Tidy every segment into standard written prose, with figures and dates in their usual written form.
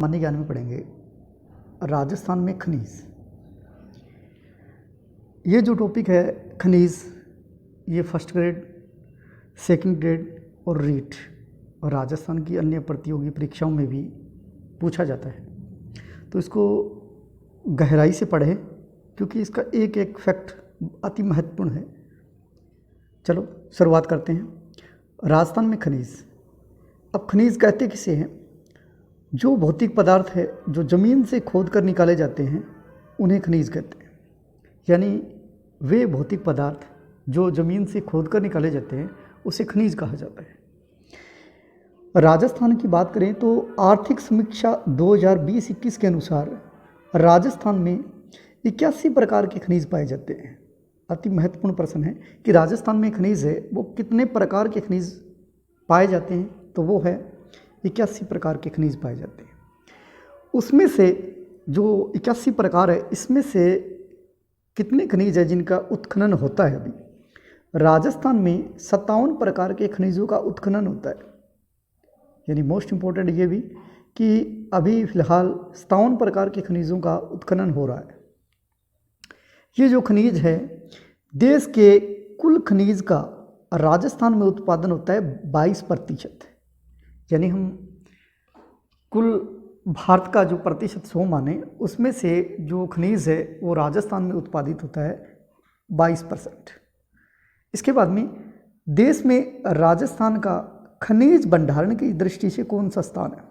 सामान्य ज्ञान में पढ़ेंगे राजस्थान में खनिज। ये जो टॉपिक है खनिज, ये फर्स्ट ग्रेड, सेकंड ग्रेड और रीट और राजस्थान की अन्य प्रतियोगी परीक्षाओं में भी पूछा जाता है, तो इसको गहराई से पढ़ें क्योंकि इसका एक एक फैक्ट अति महत्वपूर्ण है। चलो शुरुआत करते हैं। राजस्थान में खनिज। अब खनिज कहते किसे हैं? जो भौतिक पदार्थ है जो ज़मीन से खोद कर निकाले जाते हैं उन्हें खनिज कहते हैं। यानी वे भौतिक पदार्थ जो ज़मीन से खोद कर निकाले जाते हैं उसे खनिज कहा जाता है। राजस्थान की बात करें तो आर्थिक समीक्षा 2020-21 के अनुसार राजस्थान में 81 प्रकार के खनिज पाए जाते हैं। अति महत्वपूर्ण प्रश्न है कि राजस्थान में खनिज है वो कितने प्रकार के खनिज पाए जाते हैं, तो वो है 81 प्रकार के खनिज पाए जाते हैं। उसमें से जो 81 प्रकार है इसमें से कितने खनिज है जिनका उत्खनन होता है? अभी राजस्थान में 57 प्रकार के खनिजों का उत्खनन होता है। यानी मोस्ट इम्पोर्टेंट ये भी कि अभी फ़िलहाल 57 प्रकार के खनिजों का उत्खनन हो रहा है। ये जो खनिज है देश के कुल खनिज का राजस्थान में उत्पादन होता है 22%। यानी हम कुल भारत का जो प्रतिशत 100 माने उसमें से जो खनिज है वो राजस्थान में उत्पादित होता है 22%। इसके बाद में देश में राजस्थान का खनिज भंडारण की दृष्टि से कौन सा स्थान है?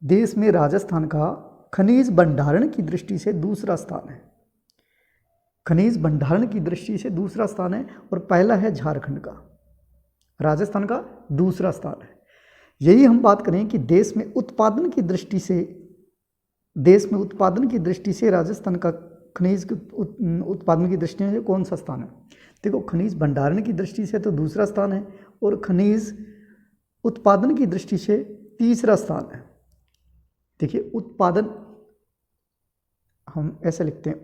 देश में राजस्थान का खनिज भंडारण की दृष्टि से दूसरा स्थान है। खनिज भंडारण की दृष्टि से दूसरा स्थान है और पहला है झारखंड का, राजस्थान का दूसरा स्थान है। यही हम बात करें कि देश में उत्पादन की दृष्टि से राजस्थान का खनिज के उत्पादन की दृष्टि से कौन सा स्थान है? देखो, खनिज भंडारण की दृष्टि से तो दूसरा स्थान है और खनिज उत्पादन की दृष्टि से तीसरा स्थान है। देखिए, उत्पादन हम ऐसे लिखते हैं,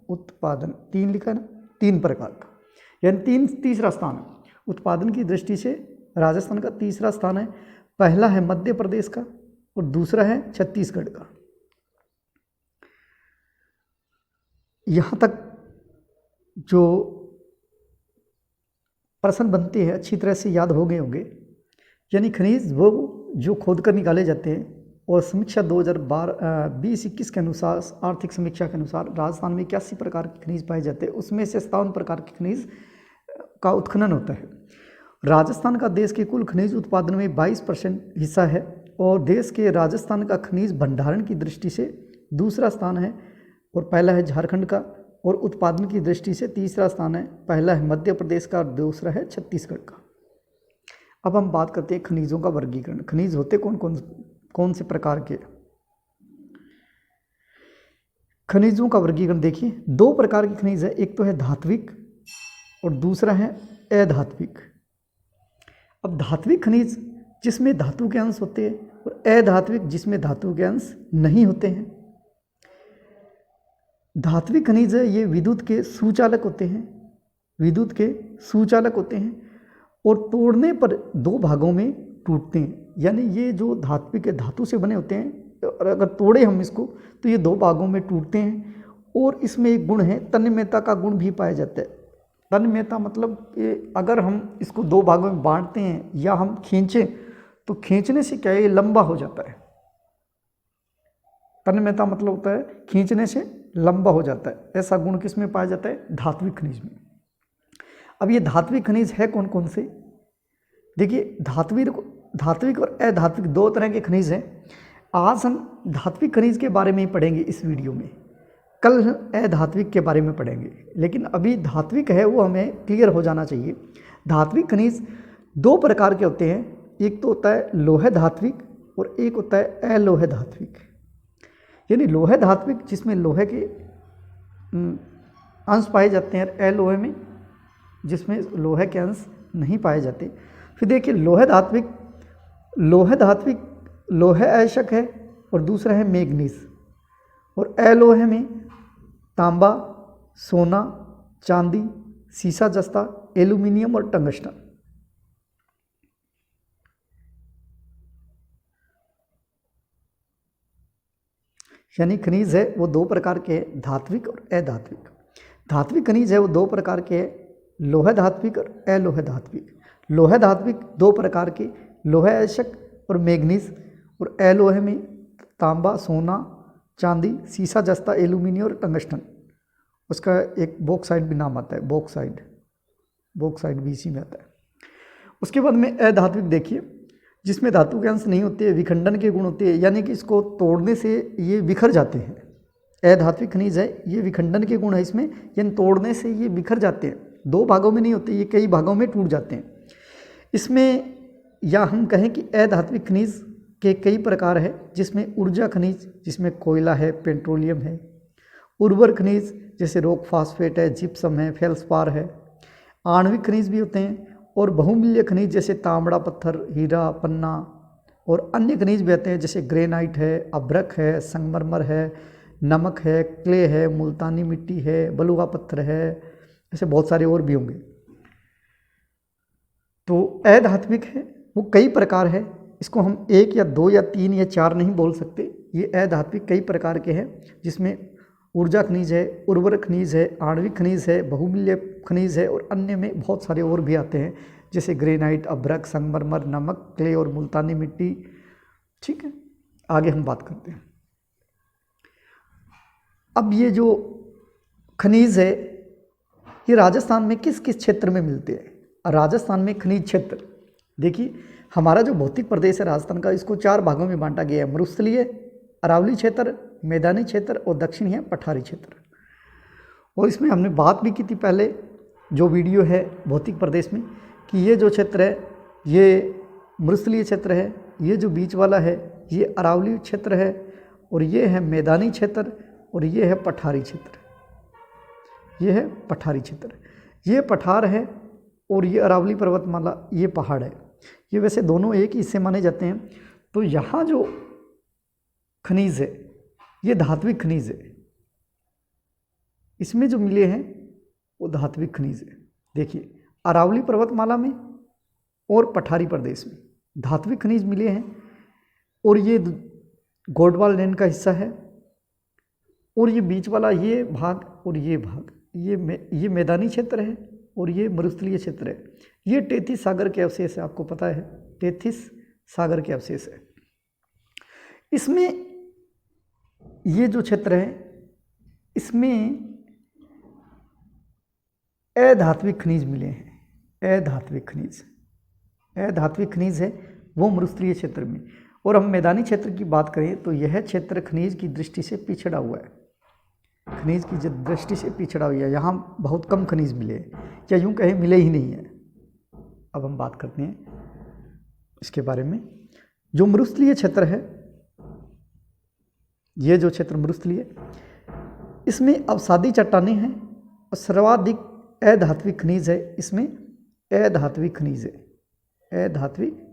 उत्पादन 3 लिखा है ना, 3 प्रकार का, यानी तीसरा स्थान है। उत्पादन की दृष्टि से राजस्थान का तीसरा स्थान है। पहला है मध्य प्रदेश का और दूसरा है छत्तीसगढ़ का। यहाँ तक जो प्रश्न बनते हैं अच्छी तरह से याद हो गए होंगे। यानी खनिज वो जो खोद कर निकाले जाते हैं और समीक्षा 2020-21 के अनुसार, आर्थिक समीक्षा के अनुसार राजस्थान में 81 प्रकार के खनिज पाए जाते हैं। उसमें से 57 प्रकार के खनिज का उत्खनन होता है। राजस्थान का देश के कुल खनिज उत्पादन में 22% हिस्सा है और देश के राजस्थान का खनिज भंडारण की दृष्टि से दूसरा स्थान है और पहला है झारखंड का, और उत्पादन की दृष्टि से तीसरा स्थान है। पहला है मध्य प्रदेश का और दूसरा है छत्तीसगढ़ का। अब हम बात करते हैं खनिजों का वर्गीकरण। खनिज होते कौन से प्रकार के? खनिजों का वर्गीकरण देखिए, 2 प्रकार के खनिज है, एक तो है धात्विक और दूसरा है अधात्विक। अब धात्विक खनिज जिसमें धातु के अंश होते हैं और अधात्विक जिसमें धातु के अंश नहीं होते हैं। धात्विक खनिज है ये विद्युत के सुचालक होते हैं और तोड़ने पर 2 भागों में टूटते हैं। यानी ये जो धात्विक है धातु से बने होते हैं और अगर तोड़े हम इसको तो ये 2 भागों में टूटते हैं। और इसमें एक गुण है, तन्मयता का गुण भी पाया जाता है। तन्मयता मतलब अगर हम इसको 2 भागों में बांटते हैं या हम खींचें तो खींचने से क्या है, ये लंबा हो जाता है। तन्मयता मतलब होता है खींचने से लंबा हो जाता है। ऐसा गुण किस में पाया जाता है? धात्विक खनिज में। अब ये धात्विक खनिज है कौन कौन से? देखिए, धात्विक और अधात्विक 2 तरह के खनिज हैं। आज हम धात्विक खनिज के बारे में ही पढ़ेंगे इस वीडियो में, कल अधात्विक के बारे में पढ़ेंगे। लेकिन अभी धात्विक है वो हमें क्लियर हो जाना चाहिए। धात्विक खनिज 2 प्रकार के होते हैं, एक तो होता है लोह धात्विक और एक होता है अलोह धात्विक। यानी लोह धात्विक जिसमें लोहे के अंश पाए जाते हैं और अलोह में जिसमें लोहे के अंश नहीं पाए जाते। फिर देखिए, लोह धात्विक लोहे अयस्क है और दूसरा है मैग्नीज, और अलोह में तांबा, सोना, चांदी, सीसा जस्ता, एल्यूमिनियम और टंगस्टन। यानी खनिज है वो दो प्रकार के हैं, धात्विक और अधात्विक। धात्विक खनिज है वो दो प्रकार के हैं, लोह धात्विक और अलोह धात्विक। लोह धात्विक दो प्रकार के, लोह अयस्क और मैग्नीज, और अलोह में तांबा, सोना, चांदी, सीसा, जस्ता, एल्यूमिनियम और टंगस्टन। उसका एक बॉक्साइड भी नाम आता है, बॉक्साइड भी इसी में आता है। उसके बाद में अधात्विक देखिए, जिसमें धातु के अंश नहीं होते, विखंडन के गुण होते हैं, यानी कि इसको तोड़ने से ये बिखर जाते हैं। अधात्विक खनिज है, ये विखंडन के गुण है इसमें, यानी तोड़ने से ये बिखर जाते हैं, दो भागों में नहीं होते, ये कई भागों में टूट जाते हैं। इसमें या हम कहें कि अधात्विक खनिज के कई प्रकार है, जिसमें ऊर्जा खनिज, जिसमें कोयला है, पेट्रोलियम है, उर्वर खनिज जैसे रॉक फास्फेट है, जिप्सम है, फेल्सपार है, आणविक खनिज भी होते हैं, और बहुमूल्य खनिज जैसे तांबड़ा पत्थर, हीरा, पन्ना, और अन्य खनिज भी आते हैं जैसे ग्रेनाइट है, अभ्रक है, संगमरमर है, नमक है, क्ले है, मुल्तानी मिट्टी है, बलुआ पत्थर है, ऐसे बहुत सारे और भी होंगे। तो अधात्विक है वो कई प्रकार है, इसको हम एक या दो या तीन या चार नहीं बोल सकते, ये अधात्विक कई प्रकार के हैं, जिसमें ऊर्जा खनिज है, उर्वरक खनिज है, आणविक खनिज है, बहुमूल्य खनिज है, और अन्य में बहुत सारे और भी आते हैं जैसे ग्रेनाइट, अभ्रक, संगमरमर, नमक, क्ले और मुल्तानी मिट्टी। ठीक है, आगे हम बात करते हैं। अब ये जो खनिज है ये राजस्थान में किस किस क्षेत्र में मिलते हैं? राजस्थान में खनिज क्षेत्र देखिए, हमारा जो भौतिक प्रदेश है राजस्थान का, इसको चार भागों में बांटा गया है, मरुस्थलीय, अरावली क्षेत्र, मैदानी क्षेत्र और दक्षिणी है पठारी क्षेत्र। और इसमें हमने बात भी की थी पहले जो वीडियो है भौतिक प्रदेश में, कि ये जो क्षेत्र है ये मरुस्थलीय क्षेत्र है, ये जो बीच वाला है ये अरावली क्षेत्र है, और ये है मैदानी क्षेत्र, और ये है पठारी क्षेत्र। ये है पठारी क्षेत्र, ये पठार है, और ये अरावली पर्वतमाला, ये पहाड़ है। ये वैसे दोनों एक ही हिस्से माने जाते हैं। तो यहाँ जो खनिज है ये धात्विक खनिज है, इसमें जो मिले हैं वो धात्विक खनिज है। देखिए, अरावली पर्वतमाला में और पठारी प्रदेश में धात्विक खनिज मिले हैं, और ये गोंडवाल रेंज का हिस्सा है, और ये बीच वाला ये भाग और ये भाग ये मैदानी क्षेत्र है, और ये मरुस्थलीय क्षेत्र है। ये 33 सागर के अवशेष है, आपको पता है 33 सागर के अवशेष है। इसमें ये जो क्षेत्र है इसमें अधात्विक खनिज मिले हैं। अधात्विक खनिज है वो मरुस्थलीय क्षेत्र में। और हम मैदानी क्षेत्र की बात करें तो यह क्षेत्र खनिज की दृष्टि से पिछड़ा हुआ है, खनिज की दृष्टि से पिछड़ा हुआ है। यहाँ बहुत कम खनिज मिले, या यूँ कहें मिले ही नहीं है। अब हम बात करते हैं इसके बारे में। जो मरुस्थलीय क्षेत्र है, ये जो क्षेत्र मरुस्थलीय, इसमें अवसादी चट्टानें हैं, और सर्वाधिक अधात्विक खनिज है। इसमें अधात्विक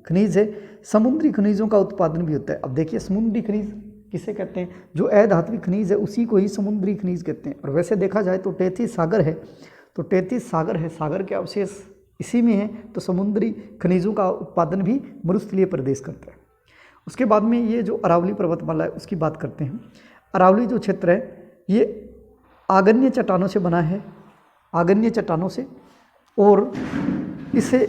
खनिज है। समुद्री खनिजों का उत्पादन भी होता है। अब देखिए, समुद्री खनिज किसे कहते हैं? जो अधात्विक खनिज है उसी को ही समुद्री खनिज कहते हैं। और वैसे देखा जाए तो 33 सागर है, तो 33 सागर है, सागर के अवशेष इसी में है, तो समुद्री खनिजों का उत्पादन भी मरुस्थलीय प्रदेश करता है। उसके बाद में ये जो अरावली पर्वतमाला है उसकी बात करते हैं। अरावली जो क्षेत्र है ये आग्नेय चट्टानों से बना है, आग्नेय चट्टानों से, और इसे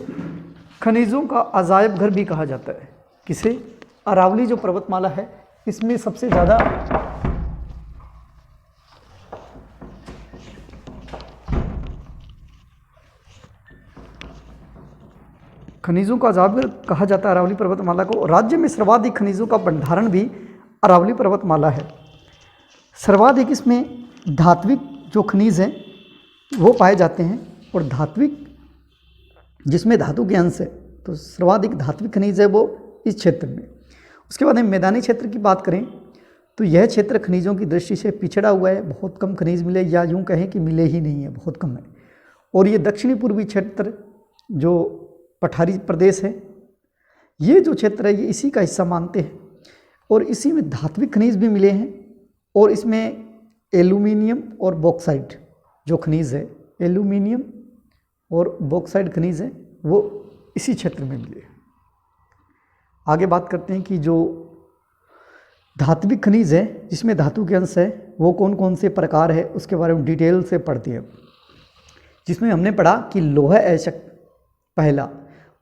खनिजों का अजायब घर भी कहा जाता है। किसे? अरावली जो पर्वतमाला है इसमें सबसे ज़्यादा खनिजों का अजायब घर कहा जाता है अरावली पर्वतमाला को। राज्य में सर्वाधिक खनिजों का भंडारण भी अरावली पर्वतमाला है। सर्वाधिक इसमें धात्विक जो खनिज हैं वो पाए जाते हैं, और धात्विक जिसमें धातु के अंश है, तो सर्वाधिक धात्विक खनिज है वो इस क्षेत्र में। उसके बाद हम मैदानी क्षेत्र की बात करें तो यह क्षेत्र खनिजों की दृष्टि से पिछड़ा हुआ है, बहुत कम खनिज मिले, या यूँ कहें कि मिले ही नहीं है, बहुत कम है। और ये दक्षिणी पूर्वी क्षेत्र जो पठारी प्रदेश है, ये जो क्षेत्र है ये इसी का हिस्सा मानते हैं, और इसी में धात्विक खनिज भी मिले हैं। और इसमें एल्यूमिनियम और बॉक्साइट जो खनिज है, एल्यूमिनियम और बॉक्साइट खनिज है वो इसी क्षेत्र में मिले। आगे बात करते हैं कि जो धात्विक खनिज है जिसमें धातु के अंश है, वो कौन कौन से प्रकार है उसके बारे में डिटेल से पढ़ते हैं। जिसमें हमने पढ़ा कि लौह अयस्क, पहला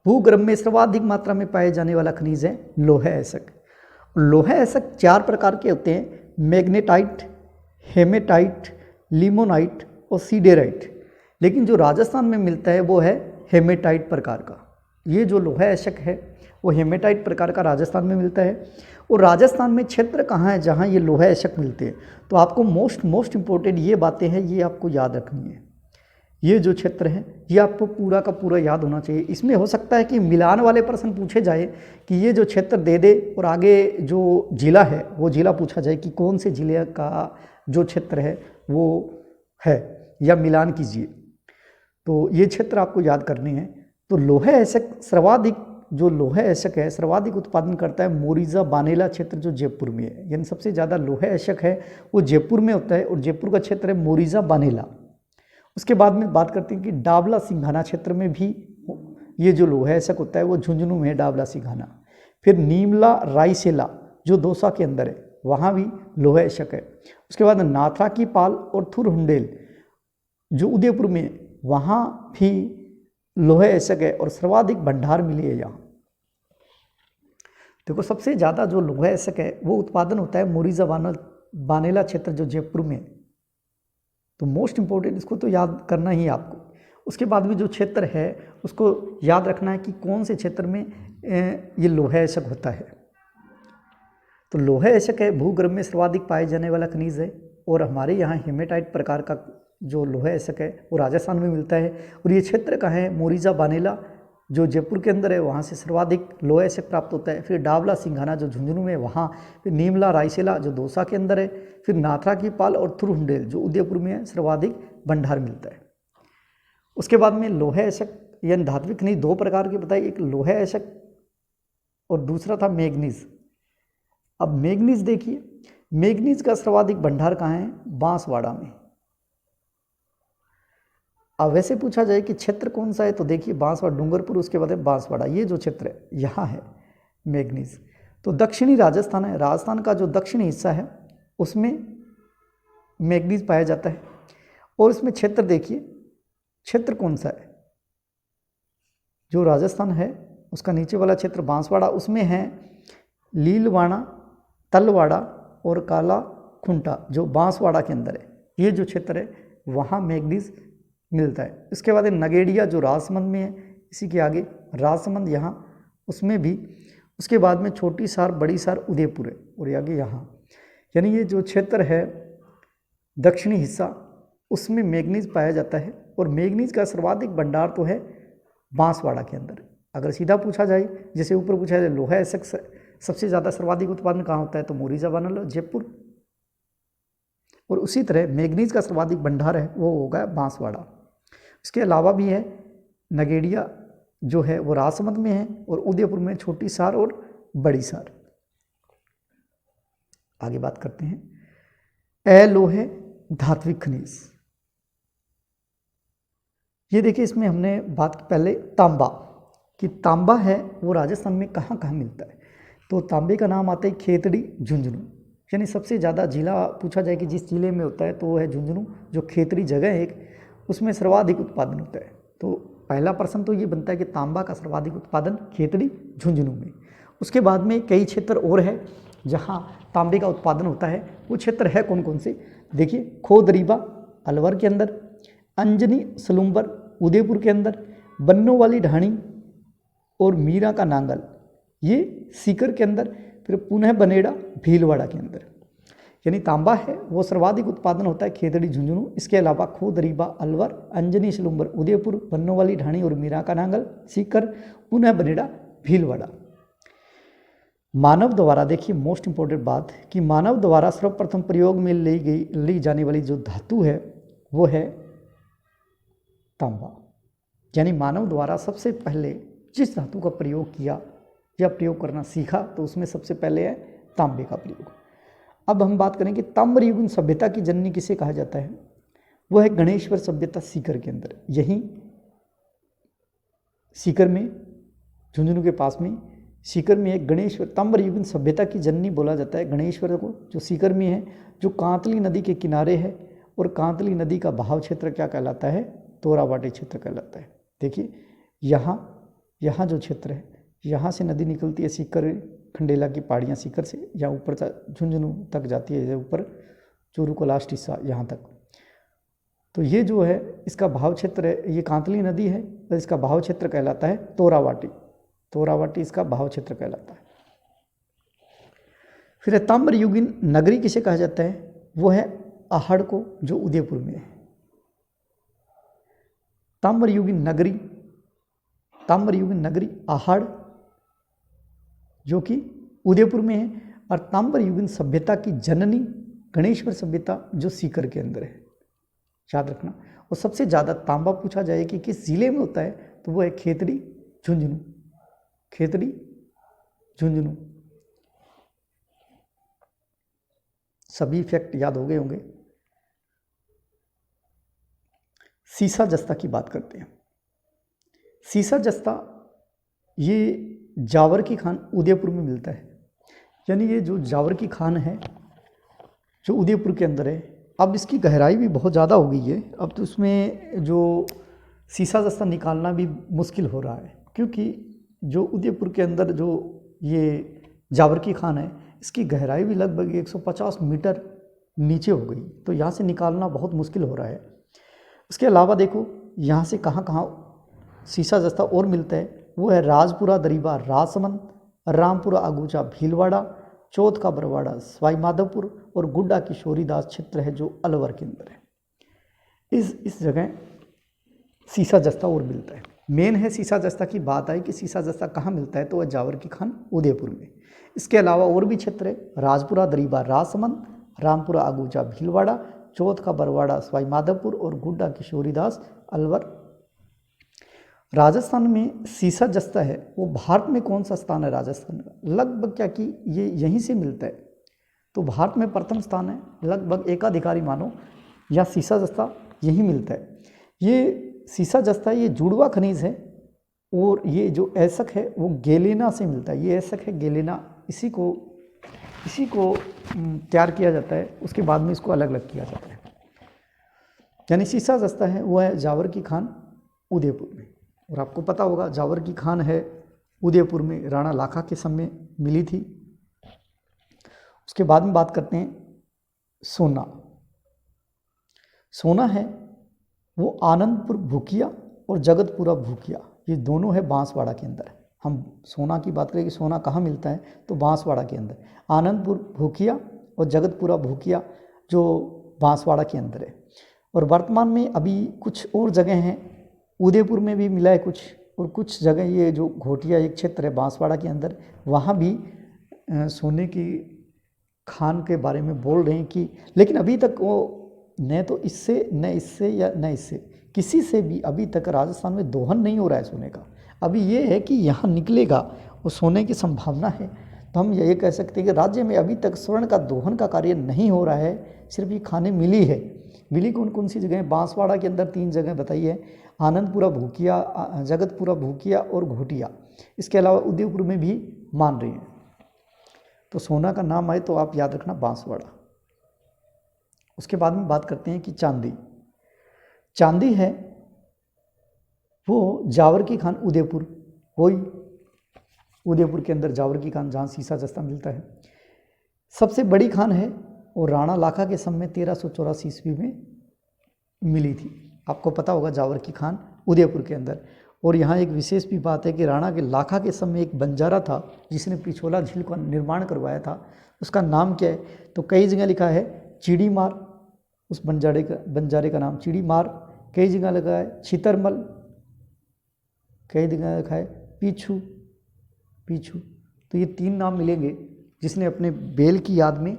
भूगर्भ में सर्वाधिक मात्रा में पाए जाने वाला खनिज है लौह अयस्क। लौह अयस्क 4 प्रकार के होते हैं, मैग्नेटाइट, हेमेटाइट, लिमोनाइट और सीडेराइट। लेकिन जो राजस्थान में मिलता है वो है हेमेटाइट प्रकार का। ये जो लौह अयस्क है वो हेमेटाइट प्रकार का राजस्थान में मिलता है। और राजस्थान में क्षेत्र कहाँ है जहाँ ये लौह अयस्क मिलते हैं? तो आपको मोस्ट इम्पोर्टेंट ये बातें हैं, ये आपको याद रखनी है। ये जो क्षेत्र है ये आपको पूरा का पूरा याद होना चाहिए। इसमें हो सकता है कि मिलान वाले प्रश्न पूछे जाए कि ये जो क्षेत्र दे दे और आगे जो जिला है वो जिला पूछा जाए कि कौन से जिले का जो क्षेत्र है वो है, या मिलान कीजिए। तो ये क्षेत्र आपको याद करने हैं। तो लौह अयस्क सर्वाधिक, जो लौह अयस्क है सर्वाधिक उत्पादन करता है मोरिजा बानेला क्षेत्र जो जयपुर में है। यानी सबसे ज़्यादा लौह अयस्क है वो जयपुर में होता है और जयपुर का क्षेत्र है मोरिजा बानेला। उसके बाद में बात करते हैं कि डाबला सिंघाना क्षेत्र में भी ये जो लौह अयस्क होता है वो झुंझुनू में है, डाबला सिंघाना। फिर नीमला रायसेला जो दौसा के अंदर है वहाँ भी लौह अयस्क है। उसके बाद नाथरा की पाल और थुरहुंडेल जो उदयपुर में है वहाँ भी लौह अयस्क है और सर्वाधिक भंडार मिली है यहाँ। देखो सबसे ज़्यादा जो लौह अयस्क है वो उत्पादन होता है मोरिजा बानेला क्षेत्र जो जयपुर में। तो मोस्ट इम्पोर्टेंट इसको तो याद करना ही आपको। उसके बाद में जो क्षेत्र है उसको याद रखना है कि कौन से क्षेत्र में ये लौह अयस्क होता है। तो लौह अयस्क है भूगर्भ में सर्वाधिक पाए जाने वाला खनिज है और हमारे यहाँ हेमेटाइट प्रकार का जो लौह अयस्क है वो राजस्थान में मिलता है। और ये क्षेत्र कहाँ है? मोरिजा बानेला जो जयपुर के अंदर है वहाँ से सर्वाधिक लौह अयस्क प्राप्त होता है। फिर डाबला सिंघाना जो झुंझुनू में है वहाँ, फिर नीमला रायसेला जो दौसा के अंदर है, फिर नाथरा की पाल और थुरहुंडेल जो उदयपुर में है सर्वाधिक भंडार मिलता है। उसके बाद में लौह अयस्क यानी धात्विक खनिज 2 प्रकार के बताए, एक लौह अयस्क और दूसरा था मैग्नीज। अब मैग्नीज देखिए, मैग्नीज का सर्वाधिक भंडार कहाँ है? बांसवाड़ा में। अब वैसे पूछा जाए कि क्षेत्र कौन सा है तो देखिए बांसवाड़ा, डूंगरपुर, उसके बाद है बांसवाड़ा, ये जो क्षेत्र है यहाँ है मैग्नीज। तो दक्षिणी राजस्थान है, राजस्थान का जो दक्षिणी हिस्सा है उसमें मैग्नीज पाया जाता है। और इसमें क्षेत्र देखिए, क्षेत्र कौन सा है? जो राजस्थान है उसका नीचे वाला क्षेत्र बांसवाड़ा, उसमें है लीलवाड़ा, तलवाड़ा और काला खुंटा जो बांसवाड़ा के अंदर है। ये जो क्षेत्र है वहाँ मैग्नीज मिलता है। इसके बाद नगेड़िया जो राजसमंद में है, इसी के आगे राजसमंद यहाँ, उसमें भी। उसके बाद में छोटी सार, बड़ी सार उदयपुर है और आगे यहाँ। यानी ये जो क्षेत्र है दक्षिणी हिस्सा उसमें मैग्नीज पाया जाता है। और मैग्नीज का सर्वाधिक भंडार तो है बांसवाड़ा के अंदर। अगर सीधा पूछा जाए, जैसे ऊपर पूछा जाए लौह अयस्क सबसे ज़्यादा सर्वाधिक उत्पादन कहाँ होता है तो मोरिजा बानेला जयपुर। और उसी तरह मैग्नीज का सर्वाधिक भंडार है वो होगा बांसवाड़ा। इसके अलावा भी है नगेड़िया जो है वो राजसमंद में है और उदयपुर में छोटी सार और बड़ी सार। आगे बात करते हैं अलोहे धात्विक खनिज। ये देखिए इसमें हमने बात की पहले तांबा, कि तांबा है वो राजस्थान में कहाँ कहाँ मिलता है। तो तांबे का नाम आता है खेतड़ी, झुंझुनू। यानी सबसे ज़्यादा जिला पूछा जाए कि जिस जिले में होता है तो वो है झुंझुनू, जो खेतड़ी जगह है एक, उसमें सर्वाधिक उत्पादन होता है। तो पहला प्रश्न तो ये बनता है कि तांबा का सर्वाधिक उत्पादन खेतड़ी, झुंझुनू में। उसके बाद में कई क्षेत्र और है जहाँ तांबे का उत्पादन होता है। वो क्षेत्र है कौन कौन से? देखिए खोदरीबा अलवर के अंदर, अंजनी सलूम्बर उदयपुर के अंदर, बन्नों वाली ढाणी और मीरा का नांगल ये सीकर के अंदर, फिर पुनः बनेड़ा भीलवाड़ा के अंदर। यानी तांबा है वो सर्वाधिक उत्पादन होता है खेतड़ी, झुंझुनू। इसके अलावा खोदरीबा अलवर, अंजनी सलूम्बर उदयपुर, बन्नों वाली ढाणी और मीरा का नांगल सीकर, पुनः बनेड़ा भीलवाड़ा। मानव द्वारा, देखिए मोस्ट इंपॉर्टेंट बात, कि मानव द्वारा सर्वप्रथम प्रयोग में ली जाने वाली जो धातु है वो है तांबा। यानी मानव द्वारा सबसे पहले जिस धातु का प्रयोग किया या प्रयोग करना सीखा तो उसमें सबसे पहले है तांबे का प्रयोग। अब हम बात करें कि ताम्रयुगीन सभ्यता की जननी किसे कहा जाता है? वो है गणेश्वर सभ्यता सीकर के अंदर। यहीं सीकर में, झुंझुनू के पास में सीकर में एक गणेश्वर, ताम्रयुगीन सभ्यता की जननी बोला जाता है गणेश्वर को, जो सीकर में है, जो कांतली नदी के किनारे है। और कांतली नदी का बहाव क्षेत्र क्या कहलाता है? तोराबाटी क्षेत्र कहलाता है। देखिए यहाँ जो क्षेत्र है, यहाँ से नदी निकलती है सीकर खंडेला की पहाड़ियाँ, सीकर से या ऊपर झुंझुनू तक जाती है, ऊपर चूरू का लास्ट हिस्सा यहाँ तक। तो ये जो है इसका बहाव क्षेत्र है, ये कांतली नदी है, तो इसका बहाव क्षेत्र कहलाता है तोराबाटी। तोराबाटी इसका बहाव क्षेत्र कहलाता है। फिर ताम्रयुगीन नगरी किसे कहा जाता है? वो है आहड़ को, जो उदयपुर में है। ताम्रयुगीन नगरी आहड़ जो कि उदयपुर में है। और ताम्रयुगीन सभ्यता की जननी गणेश्वर सभ्यता जो सीकर के अंदर है, याद रखना। और सबसे ज़्यादा तांबा पूछा जाए कि किस जिले में होता है, तो वो है खेतड़ी झुंझुनू। खेतड़ी झुंझुनू। सभी फैक्ट याद हो गए होंगे। सीसा जस्ता की बात करते हैं। सीसा जस्ता ये जावर की खान उदयपुर में मिलता है। यानी ये जो जावर की खान है जो उदयपुर के अंदर है, अब इसकी गहराई भी बहुत ज़्यादा हो गई है। अब तो उसमें जो सीसा जस्ता निकालना भी मुश्किल हो रहा है, क्योंकि जो उदयपुर के अंदर जो ये जावर की खान है, इसकी गहराई भी लगभग 150 मीटर नीचे हो गई। तो यहाँ से निकालना बहुत मुश्किल हो रहा है। उसके अलावा देखो यहाँ से कहाँ कहाँ सीसा जस्ता और मिलता है, वो है राजपुरा दरीबा राजसमंद, रामपुरा अगूचा भीलवाड़ा, चौथ का बरवाड़ा सवाई माधोपुर और गुड्डा किशोरीदास क्षेत्र है जो अलवर के अंदर है। इस जगह सीसा जस्ता और मिलता है। मेन है सीसा जस्ता की बात आई कि सीसा जस्ता कहाँ मिलता है, तो वह जावर की खान उदयपुर में। इसके अलावा और भी क्षेत्र है, राजपुरा दरीबा राजसमंद, रामपुरा अगूचा भीलवाड़ा, चौथ का बरवाड़ा सवाई माधोपुर और गुड्डा किशोरीदास अलवर। राजस्थान में सीसा जस्ता है, वो भारत में कौन सा स्थान है राजस्थान का? लगभग क्या कि ये यहीं से मिलता है, तो भारत में प्रथम स्थान है। लगभग एकाधिकारी मानो या सीसा जस्ता यहीं मिलता है। ये सीसा जस्ता ये जुड़वा खनिज है। और ये जो ऐसक है वो गेलेना से मिलता है। ये ऐसक है गेलेना, इसी को तैयार किया जाता है, उसके बाद में इसको अलग अलग किया जाता है। यानी सीसा जस्ता है वो है जावर की खान उदयपुर में। और आपको पता होगा जावर की खान है उदयपुर में, राणा लाखा के समय मिली थी। उसके बाद में बात करते हैं सोना। सोना है वो आनंदपुर भूकिया और जगतपुरा भूकिया, ये दोनों है बांसवाड़ा के अंदर। हम सोना की बात करें कि सोना कहाँ मिलता है, तो बांसवाड़ा के अंदर आनंदपुर भूकिया और जगतपुरा भूकिया जो बांसवाड़ा के अंदर है। और वर्तमान में अभी कुछ और जगह हैं, उदयपुर में भी मिला है कुछ, और कुछ जगह ये जो घोटिया एक क्षेत्र है बांसवाड़ा के अंदर, वहाँ भी सोने की खान के बारे में बोल रहे हैं कि, लेकिन अभी तक वो न तो इससे किसी से भी अभी तक राजस्थान में दोहन नहीं हो रहा है सोने का। अभी ये है कि यहाँ निकलेगा वो सोने की संभावना है। तो हम ये कह सकते हैं कि राज्य में अभी तक स्वर्ण का दोहन का कार्य नहीं हो रहा है, सिर्फ ये खाने मिली है। मिली कौन कौन सी जगह? बांसवाड़ा के अंदर 3 जगह बताई है, आनंदपुरा भूकिया, जगतपुरा भूकिया और घोटिया। इसके अलावा उदयपुर में भी मान रही हैं। तो सोना का नाम आए तो आप याद रखना बांसवाड़ा। उसके बाद में बात करते हैं कि चांदी है वो जावर की खान उदयपुर, वही उदयपुर के अंदर जावर की खान जहाँ सीसा जस्ता मिलता है। सबसे बड़ी खान है वो राणा लाखा के समय 1384 ईस्वी में मिली थी। आपको पता होगा जावर की खान उदयपुर के अंदर। और यहाँ एक विशेष भी बात है कि राणा के लाखा के समय एक बंजारा था जिसने पिछोला झील का निर्माण करवाया था। उसका नाम क्या है? तो कई जगह लिखा है चिड़ी मार, उस बंजारे का नाम चिड़ी मार। कई जगह लिखा है छितरमल, कई जगह लिखा है पीछू। तो ये 3 नाम मिलेंगे जिसने अपने बेल की याद में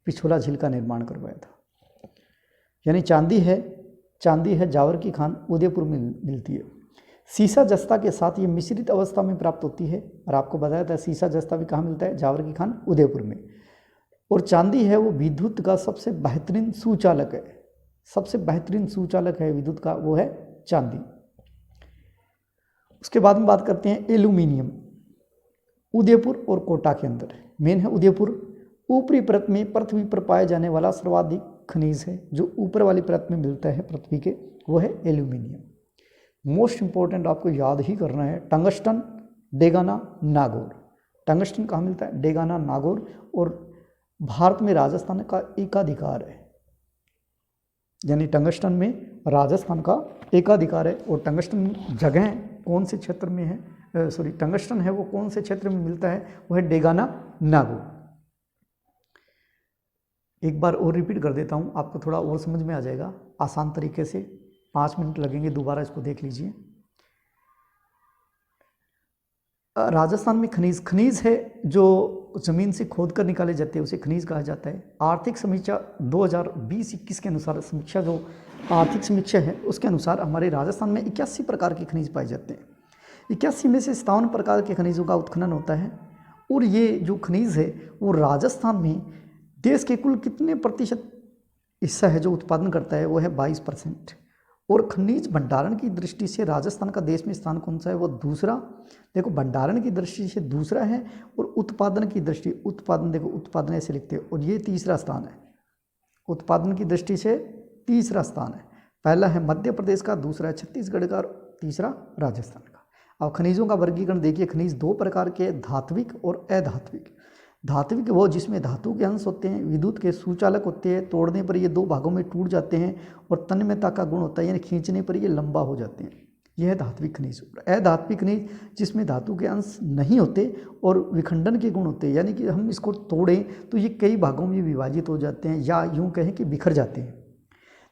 पिछोला झील का निर्माण करवाया था। यानी चांदी है जावर की खान उदयपुर में मिलती है। सीसा जस्ता के साथ ये मिश्रित अवस्था में प्राप्त होती है। और आपको बताया था सीसा जस्ता भी कहाँ मिलता है? जावर की खान उदयपुर में। और चांदी है वो विद्युत का सबसे बेहतरीन सुचालक है। सबसे बेहतरीन सुचालक है विद्युत का, वो है चांदी। उसके बाद में बात करते हैं एल्यूमिनियम। उदयपुर और कोटा के अंदर है। मेन है उदयपुर। ऊपरी परत में पृथ्वी पर पाए जाने वाला सर्वाधिक खनिज है जो ऊपर वाली परत में मिलता है पृथ्वी के, वो है एल्यूमिनियम। मोस्ट इंपॉर्टेंट आपको याद ही करना है, टंगस्टन, डेगाना, नागौर। टंगस्टन कहाँ मिलता है? डेगाना, नागौर। और भारत में राजस्थान का एकाधिकार है, यानी टंगस्टन में राजस्थान का एकाधिकार है। और टंगस्टन जगह कौन से क्षेत्र में है, टंगस्टन है वो कौन से क्षेत्र में मिलता है? वो है डेगाना, नागौर। एक बार और रिपीट कर देता हूँ, आपको थोड़ा और समझ में आ जाएगा आसान तरीके से। 5 मिनट लगेंगे, दोबारा इसको देख लीजिए। राजस्थान में खनिज है जो ज़मीन से खोद कर निकाले जाते हैं, उसे खनिज कहा जाता है। आर्थिक समीक्षा 2020-21 के अनुसार, समीक्षा जो आर्थिक समीक्षा है उसके अनुसार हमारे राजस्थान में 81 प्रकार के खनिज पाए जाते हैं। 81 में से 57 प्रकार के खनिजों का उत्खनन होता है। और ये जो खनिज है वो राजस्थान में देश के कुल कितने प्रतिशत हिस्सा है जो उत्पादन करता है? वो है 22%। और खनिज भंडारण की दृष्टि से राजस्थान का देश में स्थान कौन सा है? वो दूसरा। देखो, भंडारण की दृष्टि से दूसरा है, और उत्पादन की दृष्टि, उत्पादन देखो, उत्पादन ऐसे लिखते हैं, और ये तीसरा स्थान है। उत्पादन की दृष्टि से तीसरा स्थान है। पहला है मध्य प्रदेश का, दूसरा है छत्तीसगढ़ का, और तीसरा राजस्थान का। अब खनिजों का वर्गीकरण देखिए। खनिज 2 प्रकार के, धात्विक और अधात्विक। धात्विक वो जिसमें धातु के अंश होते हैं, विद्युत के सुचालक होते हैं, तोड़ने पर ये 2 भागों में टूट जाते हैं, और तन्मयता का गुण होता है, यानी खींचने पर ये लंबा हो जाते हैं। यह है धात्विक खनिज। अधात्विक खनिज जिसमें धातु के अंश नहीं होते और विखंडन के गुण होते हैं, यानी कि हम इसको तोड़ें तो ये कई भागों में विभाजित हो जाते हैं, या यूँ कहें कि बिखर जाते हैं।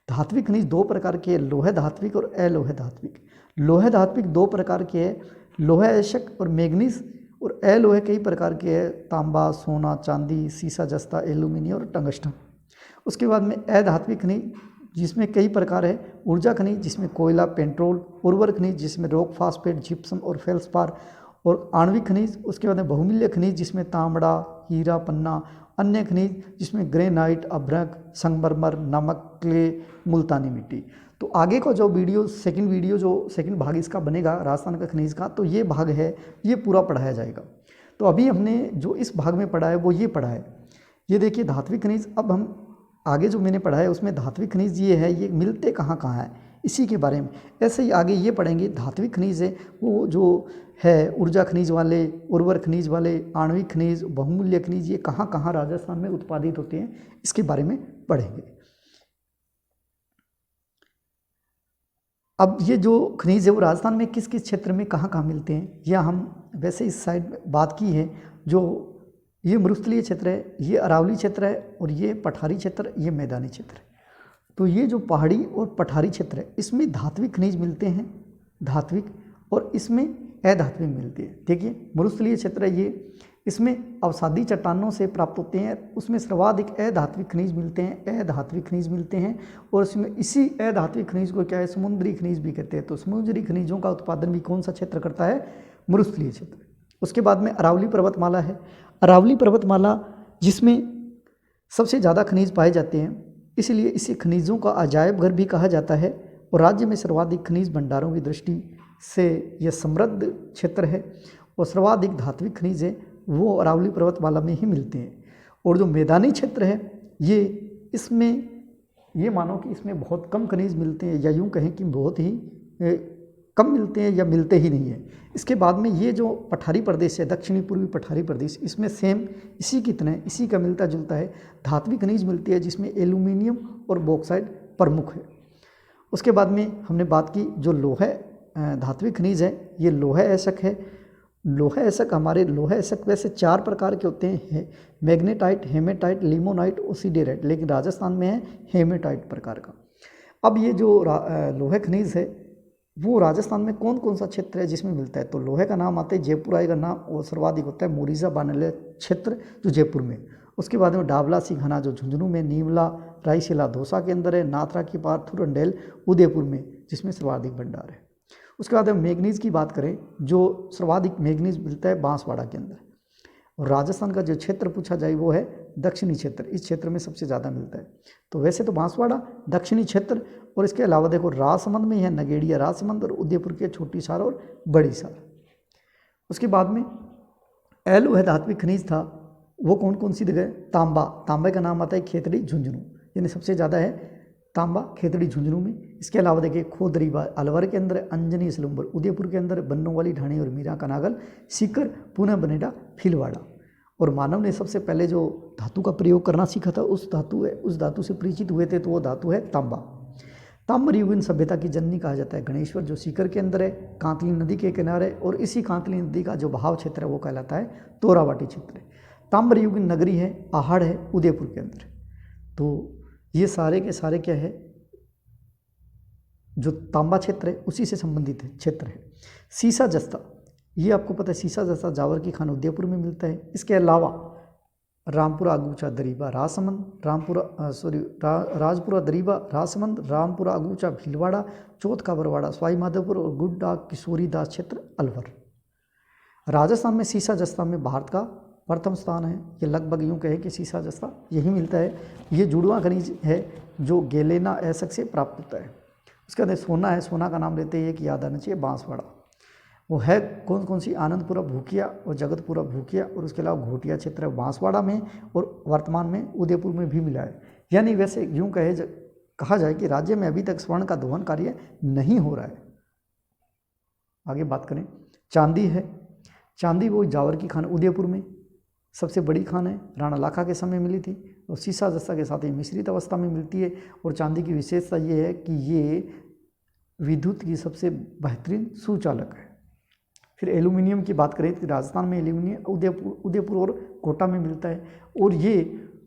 धात्विक खनिज 2 प्रकार के, लोह धात्विक और अलोह धात्विक। लोह धात्विक 2 प्रकार के है, लोह अयस्क और मैग्नीज। और अलोह कई प्रकार के है, तांबा, सोना, चांदी, सीसा, जस्ता, एल्यूमिनियम और टंगस्टन। उसके बाद में अधात्विक खनिज जिसमें कई प्रकार है, ऊर्जा खनिज जिसमें कोयला, पेट्रोल, उर्वरक खनिज जिसमें रॉक, फास्फेट, जिप्सम और फेल्सपार, और आणविक खनिज। उसके बाद में बहुमूल्य खनिज जिसमें तांबड़ा, हीरा, पन्ना। अन्य खनिज जिसमें ग्रेनाइट, अभ्रक, संगमरमर, नमक, क्ले, मुल्तानी मिट्टी। तो आगे का जो वीडियो, सेकंड भाग इसका बनेगा राजस्थान का खनिज का, तो ये भाग है, ये पूरा पढ़ाया जाएगा। तो अभी हमने जो इस भाग में पढ़ा है वो ये पढ़ा है। ये देखिए धात्विक खनिज। अब हम आगे जो मैंने पढ़ा है उसमें धात्विक खनिज ये है, ये मिलते कहाँ कहाँ हैं इसी के बारे में। ऐसे ही आगे ये पढ़ेंगे। धात्विक खनिज है वो जो है ऊर्जा खनिज वाले, उर्वरक खनिज वाले, आणविक खनिज, बहुमूल्य खनिज, ये कहाँ कहाँ राजस्थान में उत्पादित होते हैं इसके बारे में पढ़ेंगे। अब ये जो खनिज है वो राजस्थान में किस किस क्षेत्र में कहाँ कहाँ मिलते हैं, या हम वैसे इस साइड बात की है। जो ये मरुस्थलीय क्षेत्र है, ये अरावली क्षेत्र है, और ये पठारी क्षेत्र, ये मैदानी क्षेत्र है। तो ये जो पहाड़ी और पठारी क्षेत्र है इसमें धात्विक खनिज मिलते हैं, धात्विक, और इसमें अधात्विक मिलते हैं। देखिए मरुस्थलीय क्षेत्र है ये, इसमें अवसादी चट्टानों से प्राप्त होते हैं, उसमें सर्वाधिक अधात्विक खनिज मिलते हैं, अधात्विक खनिज मिलते हैं। और इसमें इसी अधात्विक खनिज को क्या है, समुद्री खनिज भी कहते हैं। तो समुद्री खनिजों का उत्पादन भी कौन सा क्षेत्र करता है? मरुस्थलीय क्षेत्र। उसके बाद में अरावली पर्वतमाला है। अरावली पर्वतमाला जिसमें सबसे ज़्यादा खनिज पाए जाते हैं, इसलिए इसे खनिजों का अजायब घर भी कहा जाता है। और राज्य में सर्वाधिक खनिज भंडारों की दृष्टि से यह समृद्ध क्षेत्र है, और सर्वाधिक धात्विक खनिज है वो अरावली पर्वतमाला में ही मिलते हैं। और जो मैदानी क्षेत्र है ये, इसमें ये मानो कि इसमें बहुत कम खनिज मिलते हैं, या यूँ कहें कि बहुत ही कम मिलते हैं या मिलते ही नहीं है। इसके बाद में ये जो पठारी प्रदेश है, दक्षिणी पूर्वी पठारी प्रदेश, इसमें सेम इसी की तरह, इसी का मिलता जुलता है, धात्विक खनिज मिलती है जिसमें एल्यूमिनियम और बॉक्साइट प्रमुख है। उसके बाद में हमने बात की जो लोह धात्विक खनिज है, ये लोह अयस्क है। लोह अयस्क, हमारे लोह अयस्क वैसे 4 प्रकार के होते हैं, मैग्नेटाइट, हेमेटाइट, लिमोनाइट और सीडेराइट, लेकिन राजस्थान में है हेमेटाइट प्रकार का। अब ये जो लोह खनिज है वो राजस्थान में कौन कौन सा क्षेत्र है जिसमें मिलता है? तो लोहे का नाम आता है, जयपुर आएगा नाम, और सर्वाधिक होता है मोरीजा बानले क्षेत्र जो जयपुर में। उसके बाद में डाबला सिंघाना जो झुंझुनू में, नीमला, रायशिला दौसा के अंदर है, नाथरा की पार, थुरंडेल उदयपुर में जिसमें सर्वाधिक भंडार है। उसके बाद हम मैग्नीज की बात करें, जो सर्वाधिक मैग्नीज मिलता है बांसवाड़ा के अंदर। और राजस्थान का जो क्षेत्र पूछा जाए वो है दक्षिणी क्षेत्र, इस क्षेत्र में सबसे ज़्यादा मिलता है। तो वैसे तो बांसवाड़ा दक्षिणी क्षेत्र, और इसके अलावा देखो राजसमंद में है नगेड़िया राजसमंद, और उदयपुर के छोटी सार और बड़ी सार। उसके बाद में अलोह धात्विक खनिज था वो कौन कौन सी जगह? तांबा, तांबे का नाम आता है खेतड़ी झुंझुनू, यानी सबसे ज़्यादा है तांबा खेतड़ी झुंझुनू में। इसके अलावा देखिए खोदरीबा अलवर के अंदर, अंजनी सलूम्बर उदयपुर के अंदर, बन्नोवाली ढाणी और मीरा कनागल, सीकर पूना बनेडा भीलवाड़ा। और मानव ने सबसे पहले जो धातु का प्रयोग करना सीखा था उस धातु से परिचित हुए थे, तो वो धातु है तांबा। ताम्रयुगीन सभ्यता की जननी कहा जाता है गणेश्वर, जो सीकर के अंदर है, कांतली नदी के किनारे, और इसी कांतली नदी का जो बहाव क्षेत्र है वो कहलाता है तोरावाटी क्षेत्र। ताम्रयुगीन नगरी है आहड़ है उदयपुर के अंदर। तो ये सारे के सारे क्या है, जो तांबा क्षेत्र है उसी से संबंधित है क्षेत्र है। सीसा जस्ता, ये आपको पता है सीसा जस्ता जावर की खान उदयपुर में मिलता है। इसके अलावा रामपुरा अगूचा दरीबा राजसमंद, राजपुरा दरीबा राजसमंद, रामपुरा अगूचा भीलवाड़ा, चौथ का बरवाड़ा सवाई माधोपुर, और गुड्डा किशोरी दास क्षेत्र अलवर। राजस्थान में सीसा जस्ता में भारत का प्रथम स्थान है। ये लगभग यूँ कहे कि सीसा जस्ता यही मिलता है। ये जुड़वा खनिज है जो गेलेना ऐसक से प्राप्त होता है। उसके अंदर सोना है, सोना का नाम लेते ही एक याद आना चाहिए बांसवाड़ा। वो है कौन कौन सी? आनंदपुरा भूकिया और जगतपुरा भूकिया, और उसके अलावा घोटिया क्षेत्र है बांसवाड़ा में, और वर्तमान में उदयपुर में भी मिला है। यानी वैसे यूँ कहा जाए कि राज्य में अभी तक स्वर्ण का दोहन कार्य नहीं हो रहा है। आगे बात करें, चांदी है। चांदी वो जावर की खान उदयपुर में सबसे बड़ी खान है, राणा लाखा के समय मिली थी, और सीसा जस्ता के साथ ही मिश्रित अवस्था में मिलती है। और चांदी की विशेषता ये है कि ये विद्युत की सबसे बेहतरीन सुचालक है। फिर एल्यूमिनियम की बात करें तो राजस्थान में एल्यूमिनियम उदयपुर और कोटा में मिलता है। और ये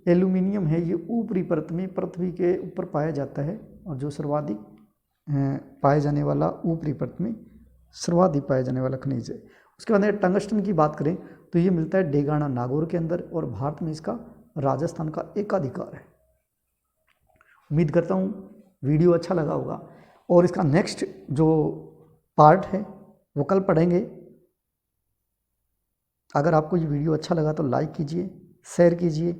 एल्यूमिनियम है, ये ऊपरी परत में पृथ्वी के ऊपर पाया जाता है, और जो सर्वाधिक पाए जाने वाला ऊपरी परत में सर्वाधिक पाया जाने वाला खनिज है। उसके बाद टंगस्टन की बात करें तो ये मिलता है डेगाना नागौर के अंदर, और भारत में इसका राजस्थान का एकाधिकार है। उम्मीद करता हूँ वीडियो अच्छा लगा होगा, और इसका नेक्स्ट जो पार्ट है वो कल पढ़ेंगे। अगर आपको ये वीडियो अच्छा लगा तो लाइक कीजिए, शेयर कीजिए,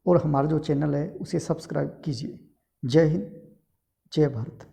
और हमारा जो चैनल है उसे सब्सक्राइब कीजिए। जय हिंद, जय भारत।